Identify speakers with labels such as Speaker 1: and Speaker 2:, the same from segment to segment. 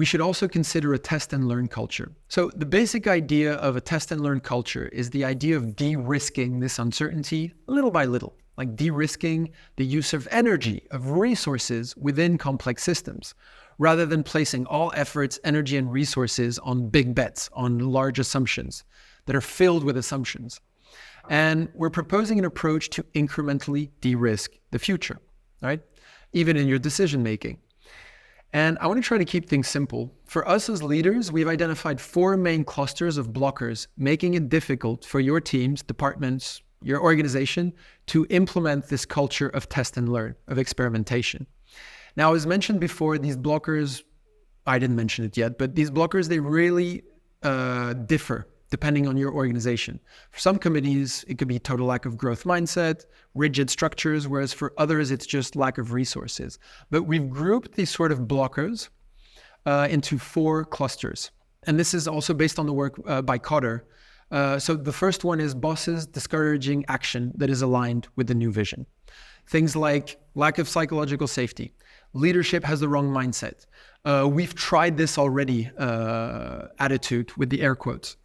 Speaker 1: we should also consider a test and learn culture. So the basic idea of a test and learn culture is the idea of de-risking this uncertainty little by little, like de-risking the use of energy, of resources within complex systems, rather than placing all efforts, energy, and resources on big bets, on large assumptions that are filled with assumptions. And we're proposing an approach to incrementally de-risk the future, right? Even in your decision making. And I want to try to keep things simple. For us as leaders, we've identified 4 main clusters of blockers, making it difficult for your teams, departments, your organization to implement this culture of test and learn, of experimentation. Now, as mentioned before, these blockers, I didn't mention it yet, but these blockers, they really differ depending on your organization. For some committees, it could be total lack of growth mindset, rigid structures, whereas for others, it's just lack of resources. But we've grouped these sort of blockers into 4 clusters. And this is also based on the work by Cotter. So the first one is bosses discouraging action that is aligned with the new vision. Things like lack of psychological safety. Leadership has the wrong mindset. We've tried this already attitude with the air quotes.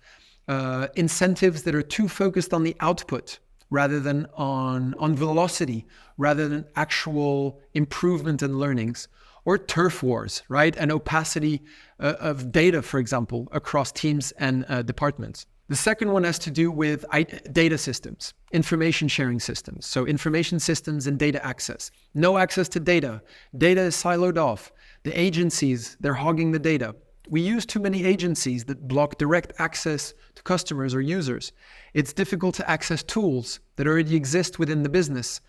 Speaker 1: Incentives that are too focused on the output rather than on velocity, rather than actual improvement and learnings, or turf wars, right? And opacity of data, for example, across teams and departments. The second one has to do with data systems, information sharing systems. So information systems and data access. No access to data. Data is siloed off. The agencies, they're hogging the data. We use too many agencies that block direct access to customers or users. It's difficult to access tools that already exist within the business.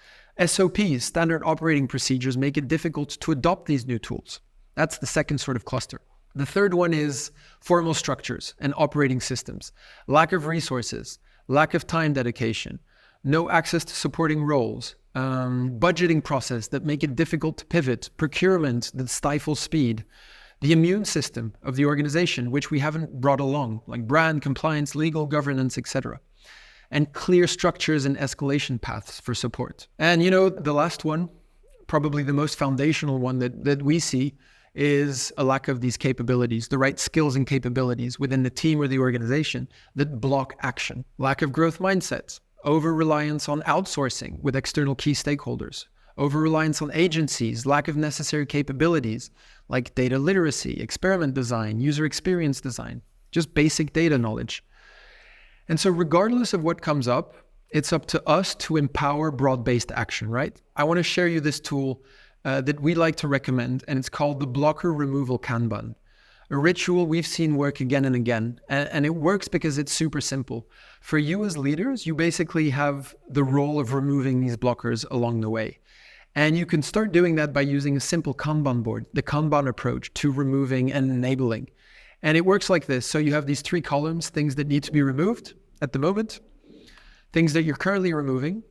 Speaker 1: SOPs, standard operating procedures, make it difficult to adopt these new tools. That's the second sort of cluster. The third one is formal structures and operating systems. Lack of resources, lack of time dedication, no access to supporting roles, budgeting process that make it difficult to pivot, procurement that stifles speed, the immune system of the organization, which we haven't brought along, like brand, compliance, legal, governance, etc. And clear structures and escalation paths for support. And the last one, probably the most foundational one that we see, is a lack of these capabilities, the right skills and capabilities within the team or the organization that block action. Lack of growth mindsets, over-reliance on outsourcing with external key stakeholders, over-reliance on agencies, lack of necessary capabilities like data literacy, experiment design, user experience design, just basic data knowledge. And so regardless of what comes up, it's up to us to empower broad-based action, right? I want to share you this tool that we like to recommend, and it's called the Blocker Removal Kanban. A ritual we've seen work again and again, and it works because it's super simple. For you as leaders, you basically have the role of removing these blockers along the way. And you can start doing that by using a simple Kanban board, the Kanban approach to removing and enabling. And it works like this. So you have these 3 columns, things that need to be removed at the moment, things that you're currently removing,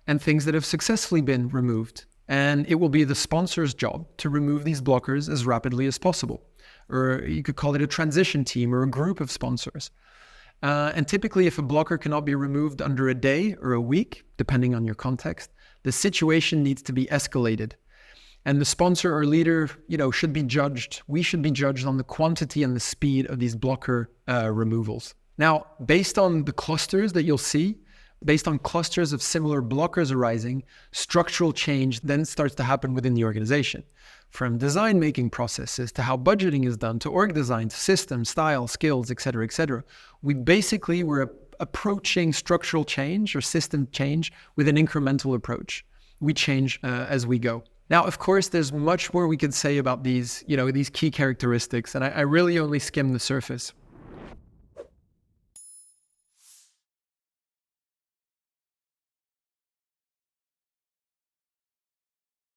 Speaker 1: and things that have successfully been removed. And it will be the sponsor's job to remove these blockers as rapidly as possible. Or you could call it a transition team or a group of sponsors. And typically, if a blocker cannot be removed under a day or a week, depending on your context, the situation needs to be escalated. And the sponsor or leader, should be judged. We should be judged on the quantity and the speed of these blocker removals. Now, based on the clusters that you'll see, based on clusters of similar blockers arising, structural change then starts to happen within the organization. From design-making processes to how budgeting is done, to org design, to systems, style, skills, et cetera, we're approaching structural change or system change with an incremental approach. We change as we go. Now, of course, there's much more we could say about these key characteristics, and I really only skimmed the surface.